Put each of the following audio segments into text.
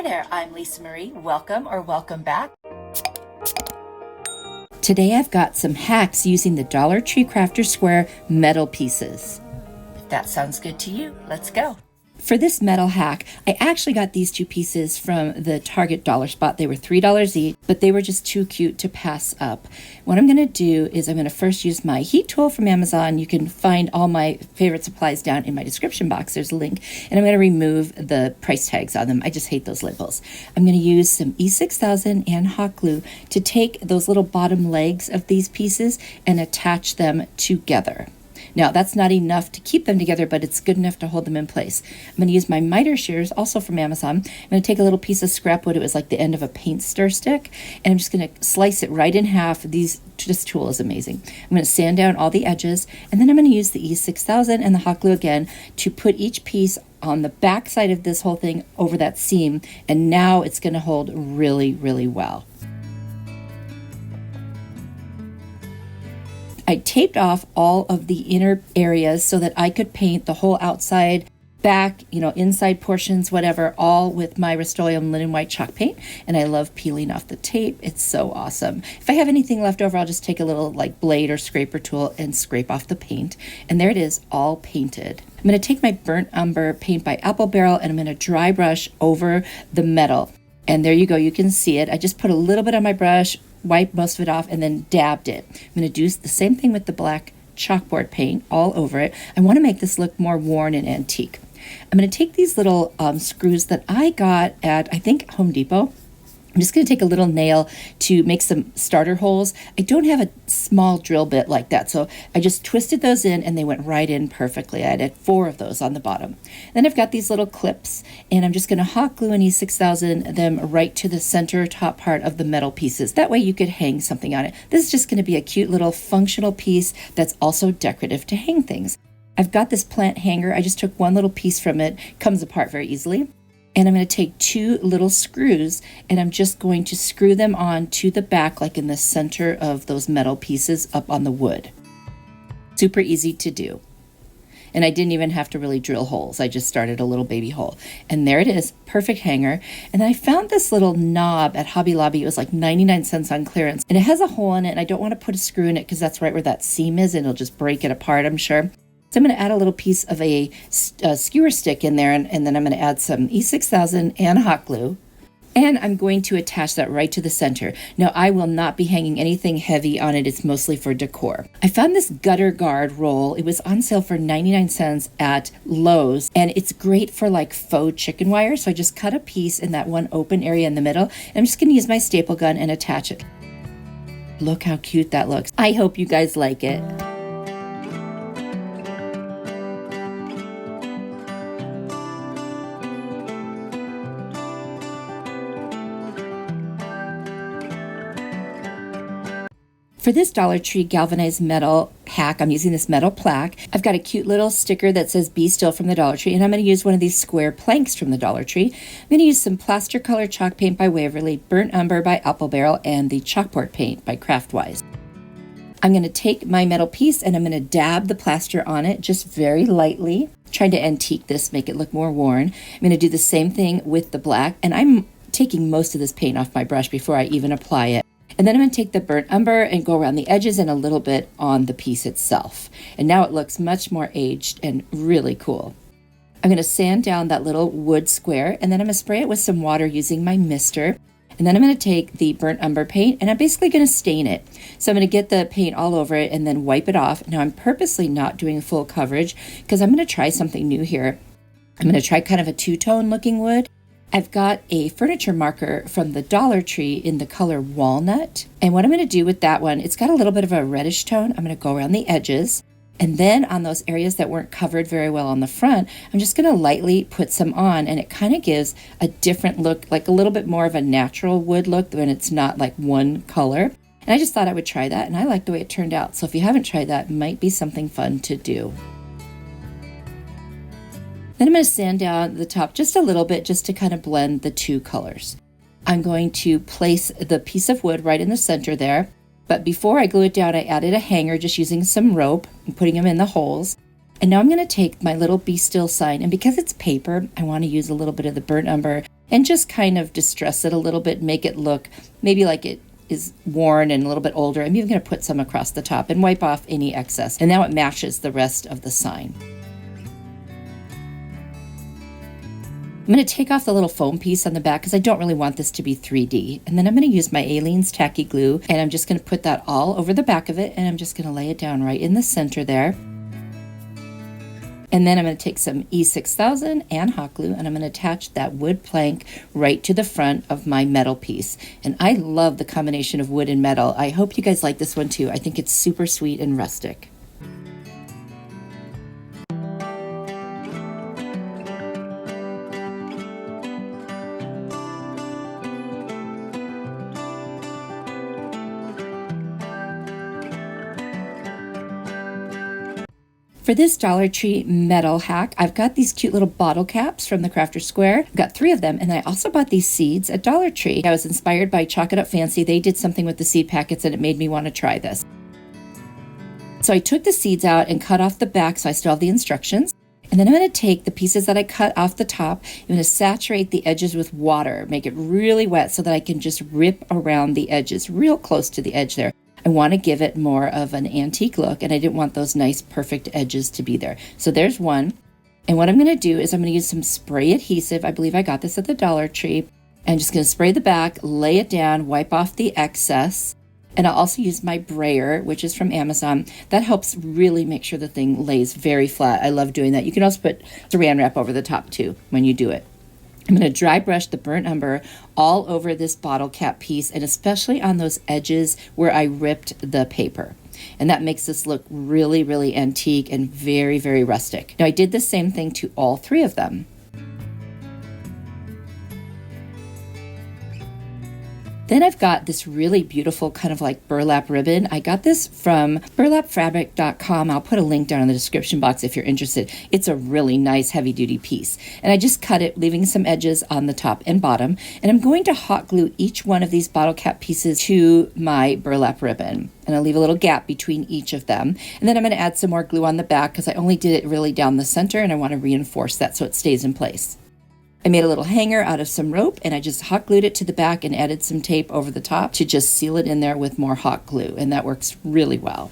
there, I'm Lisa Marie. Welcome or welcome back. Today I've got some hacks using the Dollar Tree Crafter Square metal pieces. If that sounds good to you, let's go. For this metal hack, I actually got these two pieces from the Target dollar spot. They were $3 each, but they were just too cute to pass up. What I'm going to do is I'm going to first use my heat tool from Amazon. You can find all my favorite supplies down in my description box. There's a link. And I'm going to remove the price tags on them. I just hate those labels. I'm going to use some E6000 and hot glue to take those little bottom legs of these pieces and attach them together. Now, that's not enough to keep them together, but it's good enough to hold them in place. I'm going to use my miter shears, also from Amazon. I'm going to take a little piece of scrap wood. It was like the end of a paint stir stick, and I'm just going to slice it right in half. This tool is amazing. I'm going to sand down all the edges, and then I'm going to use the E6000 and the hot glue again to put each piece on the back side of this whole thing over that seam, and now it's going to hold really, really well. I taped off all of the inner areas so that I could paint the whole outside, back, inside portions, whatever, all with my Rust-Oleum linen white chalk paint. And I love peeling off the tape. It's so awesome. If I have anything left over, I'll just take a little blade or scraper tool and scrape off the paint. And there it is, all painted. I'm going to take my burnt umber paint by Apple Barrel and I'm going to dry brush over the metal. And there you go, you can see it. I just put a little bit on my brush, wiped most of it off, and then dabbed it. I'm going to do the same thing with the black chalkboard paint all over it. I want to make this look more worn and antique. I'm going to take these little screws that I got at, I think, Home Depot. I'm just going to take a little nail to make some starter holes. I don't have a small drill bit like that, so I just twisted those in and they went right in perfectly. I had 4 of those on the bottom. Then I've got these little clips, and I'm just going to hot glue an E6000 them right to the center top part of the metal pieces. That way you could hang something on it. This is just going to be a cute little functional piece that's also decorative to hang things. I've got this plant hanger. I just took one little piece from it. Comes apart very easily. And I'm going to take 2 little screws and I'm just going to screw them on to the back, like in the center of those metal pieces up on the wood. Super easy to do. And I didn't even have to really drill holes. I just started a little baby hole. And there it is, perfect hanger. And then I found this little knob at Hobby Lobby. It was like 99 cents on clearance. And it has a hole in it and I don't want to put a screw in it because that's right where that seam is and it'll just break it apart, I'm sure. So I'm going to add a little piece of a skewer stick in there, and then I'm going to add some E6000 and hot glue. And I'm going to attach that right to the center. Now, I will not be hanging anything heavy on it. It's mostly for decor. I found this gutter guard roll. It was on sale for 99 cents at Lowe's, and it's great for faux chicken wire. So I just cut a piece in that one open area in the middle, and I'm just going to use my staple gun and attach it. Look how cute that looks. I hope you guys like it. For this Dollar Tree galvanized metal hack, I'm using this metal plaque. I've got a cute little sticker that says "Be Still" from the Dollar Tree, and I'm going to use one of these square planks from the Dollar Tree. I'm going to use some plaster color chalk paint by Waverly, burnt umber by Apple Barrel, and the chalkboard paint by Craftwise. I'm going to take my metal piece and I'm going to dab the plaster on it just very lightly, trying to antique this, make it look more worn. I'm going to do the same thing with the black, and I'm taking most of this paint off my brush before I even apply it. And then I'm going to take the burnt umber and go around the edges and a little bit on the piece itself. And now it looks much more aged and really cool. I'm going to sand down that little wood square, and then I'm going to spray it with some water using my mister. And then I'm going to take the burnt umber paint and I'm basically going to stain it. So I'm going to get the paint all over it and then wipe it off. Now I'm purposely not doing full coverage because I'm going to try something new here. I'm going to try kind of a two-tone looking wood. I've got a furniture marker from the Dollar Tree in the color walnut. And what I'm going to do with that one, it's got a little bit of a reddish tone. I'm going to go around the edges. And then on those areas that weren't covered very well on the front, I'm just going to lightly put some on, and it kind of gives a different look, like a little bit more of a natural wood look when it's not like one color. And I just thought I would try that, and I like the way it turned out. So if you haven't tried that, it might be something fun to do. Then I'm going to sand down the top just a little bit just to kind of blend the two colors. I'm going to place the piece of wood right in the center there. But before I glue it down, I added a hanger just using some rope and putting them in the holes. And now I'm going to take my little Be Still sign, and because it's paper, I want to use a little bit of the burnt umber and just kind of distress it a little bit, make it look maybe like it is worn and a little bit older. I'm even going to put some across the top and wipe off any excess. And now it matches the rest of the sign. I'm going to take off the little foam piece on the back because I don't really want this to be 3D. And then I'm going to use my Aleene's tacky glue, and I'm just going to put that all over the back of it, and I'm just going to lay it down right in the center there. And then I'm going to take some E6000 and hot glue, and I'm going to attach that wood plank right to the front of my metal piece. And I love the combination of wood and metal. I hope you guys like this one too. I think it's super sweet and rustic. For this Dollar Tree metal hack, I've got these cute little bottle caps from the Crafter Square. I've got 3 of them, and I also bought these seeds at Dollar Tree. I was inspired by Chalk It Up Fancy. They did something with the seed packets, and it made me want to try this. So I took the seeds out and cut off the back, so I still have the instructions. And then I'm going to take the pieces that I cut off the top. I'm going to saturate the edges with water, make it really wet so that I can just rip around the edges, real close to the edge there. I want to give it more of an antique look, and I didn't want those nice perfect edges to be there. So there's one. And what I'm going to do is I'm going to use some spray adhesive. I believe I got this at the Dollar Tree. I'm just going to spray the back, lay it down, wipe off the excess. And I'll also use my brayer, which is from Amazon. That helps really make sure the thing lays very flat. I love doing that. You can also put saran wrap over the top too when you do it. I'm going to dry brush the burnt umber all over this bottle cap piece, and especially on those edges where I ripped the paper. And that makes this look really, really antique and very, very rustic. Now I did the same thing to all 3 of them. Then I've got this really beautiful kind of like burlap ribbon. I got this from burlapfabric.com. I'll put a link down in the description box if you're interested. It's a really nice heavy duty piece. And I just cut it, leaving some edges on the top and bottom. And I'm going to hot glue each one of these bottle cap pieces to my burlap ribbon. And I'll leave a little gap between each of them. And then I'm going to add some more glue on the back because I only did it really down the center, and I want to reinforce that so it stays in place. I made a little hanger out of some rope, and I just hot glued it to the back and added some tape over the top to just seal it in there with more hot glue, and that works really well.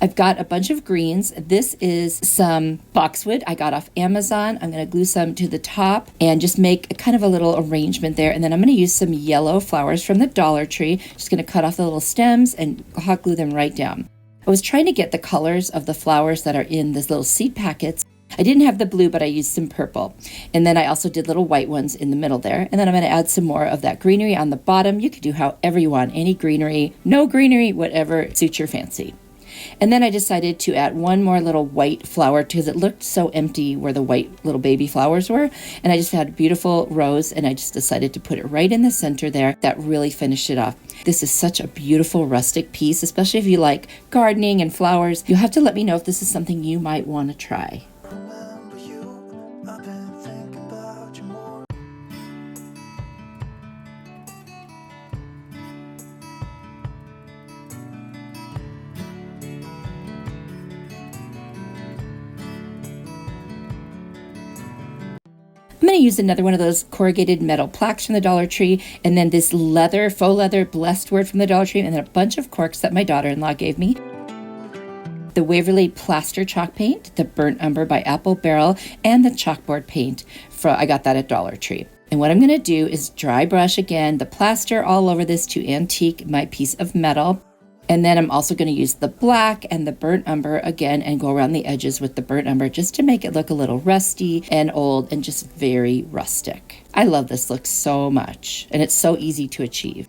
I've got a bunch of greens. This is some boxwood I got off Amazon. I'm going to glue some to the top and just make a kind of a little arrangement there, and then I'm going to use some yellow flowers from the Dollar Tree. Just going to cut off the little stems and hot glue them right down. I was trying to get the colors of the flowers that are in these little seed packets. I didn't have the blue, but I used some purple. And then I also did little white ones in the middle there. And then I'm going to add some more of that greenery on the bottom. You can do however you want, any greenery, no greenery, whatever suits your fancy. And then I decided to add one more little white flower because it looked so empty where the white little baby flowers were. And I just had a beautiful rose, and I just decided to put it right in the center there. That really finished it off. This is such a beautiful rustic piece, especially if you like gardening and flowers. You'll have to let me know if this is something you might want to try. I'm going to use another one of those corrugated metal plaques from the Dollar Tree, and then this leather, faux leather blessed word from the Dollar Tree, and then a bunch of corks that my daughter-in-law gave me. The Waverly Plaster Chalk Paint, the Burnt Umber by Apple Barrel, and the chalkboard paint. I got that at Dollar Tree. And what I'm going to do is dry brush again the plaster all over this to antique my piece of metal. And then I'm also going to use the black and the burnt umber again and go around the edges with the burnt umber just to make it look a little rusty and old and just very rustic. I love this look so much, and it's so easy to achieve.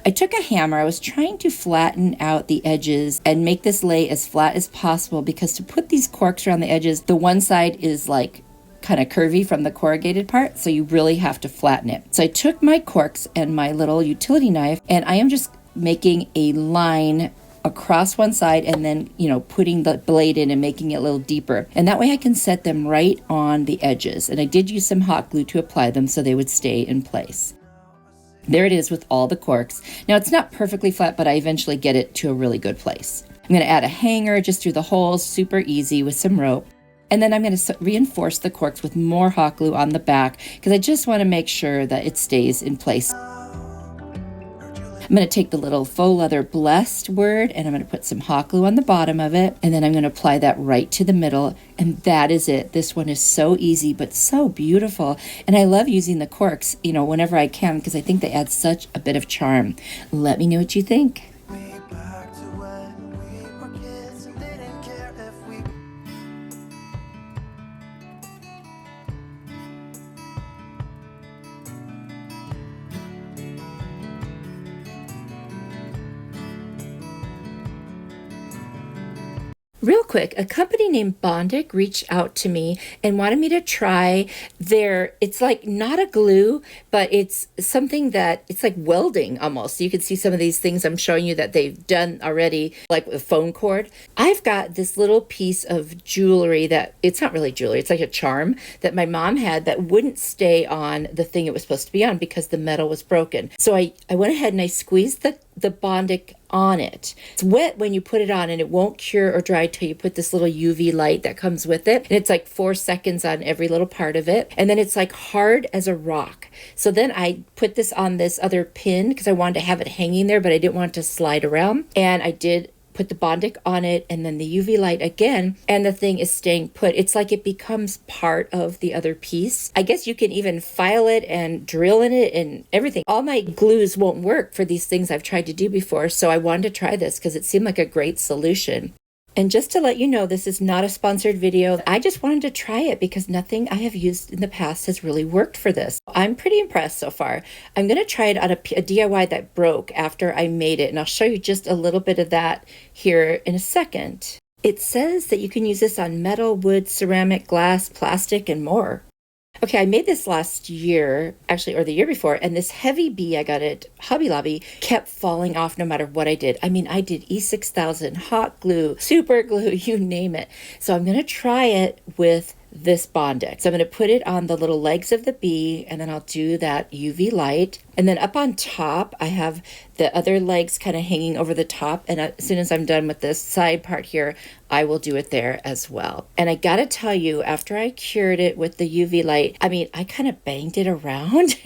I took a hammer. I was trying to flatten out the edges and make this lay as flat as possible, because to put these corks around the edges, the one side is like kind of curvy from the corrugated part, so you really have to flatten it. So I took my corks and my little utility knife, and I am just making a line across one side and then, putting the blade in and making it a little deeper. And that way I can set them right on the edges. And I did use some hot glue to apply them so they would stay in place. There it is with all the corks. Now it's not perfectly flat, but I eventually get it to a really good place. I'm going to add a hanger just through the holes, super easy with some rope. And then I'm going to reinforce the corks with more hot glue on the back because I just want to make sure that it stays in place. I'm going to take the little faux leather blessed word and I'm going to put some hot glue on the bottom of it. And then I'm going to apply that right to the middle. And that is it. This one is so easy, but so beautiful. And I love using the corks, you know, whenever I can, because I think they add such a bit of charm. Let me know what you think. Real quick, a company named Bondic reached out to me and wanted me to try it's like not a glue, but it's something that it's like welding almost. So you can see some of these things I'm showing you that they've done already, like with a phone cord. I've got this little piece of jewelry that, it's not really jewelry, it's like a charm that my mom had that wouldn't stay on the thing it was supposed to be on because the metal was broken. So I went ahead and I squeezed the Bondic on it. It's wet when you put it on and it won't cure or dry till you put this little UV light that comes with it. And it's like 4 seconds on every little part of it. And then it's like hard as a rock. So then I put this on this other pin because I wanted to have it hanging there, but I didn't want it to slide around. And I did put the Bondic on it and then the UV light again, and the thing is staying put. It's like it becomes part of the other piece. I guess you can even file it and drill in it and everything. All my glues won't work for these things I've tried to do before, so I wanted to try this because it seemed like a great solution. And just to let you know, this is not a sponsored video. I just wanted to try it because nothing I have used in the past has really worked for this. I'm pretty impressed so far. I'm going to try it on a DIY that broke after I made it, and I'll show you just a little bit of that here in a second. It says that you can use this on metal, wood, ceramic, glass, plastic, and more. Okay, I made this last year, actually, or the year before, and this heavy bee I got at Hobby Lobby kept falling off no matter what I did. I mean, I did E6000, hot glue, super glue, you name it. So I'm going to try it with this Bondic. So I'm going to put it on the little legs of the bee, and then I'll do that UV light. And then up on top, I have the other legs kind of hanging over the top. And as soon as I'm done with this side part here, I will do it there as well. And I got to tell you, after I cured it with the UV light, I mean, I kind of banged it around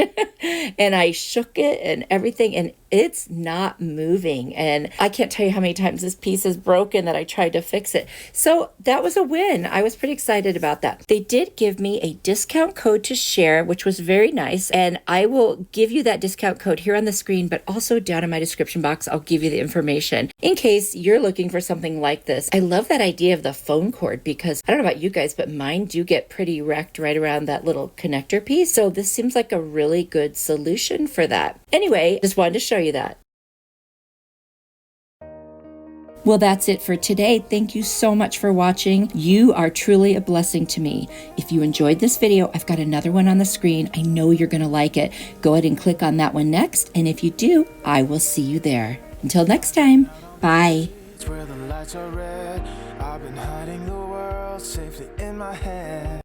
and I shook it and everything, and it's not moving. And I can't tell you how many times this piece is broken that I tried to fix it. So that was a win. I was pretty excited about that. They did give me a discount code to share, which was very nice. And I will give you that discount code here on the screen, but also down in my description box, I'll give you the information in case you're looking for something like this. I love that idea of the phone cord because I don't know about you guys, but mine do get pretty wrecked right around that little connector piece. So this seems like a really good solution for that. Anyway, just wanted to show you that. Well, that's it for today. Thank you so much for watching. You are truly a blessing to me. If you enjoyed this video, I've got another one on the screen. I know you're going to like it. Go ahead and click on that one next. And if you do, I will see you there. Until next time, bye. It's where the lights are red. I've been hiding the world safely in my head.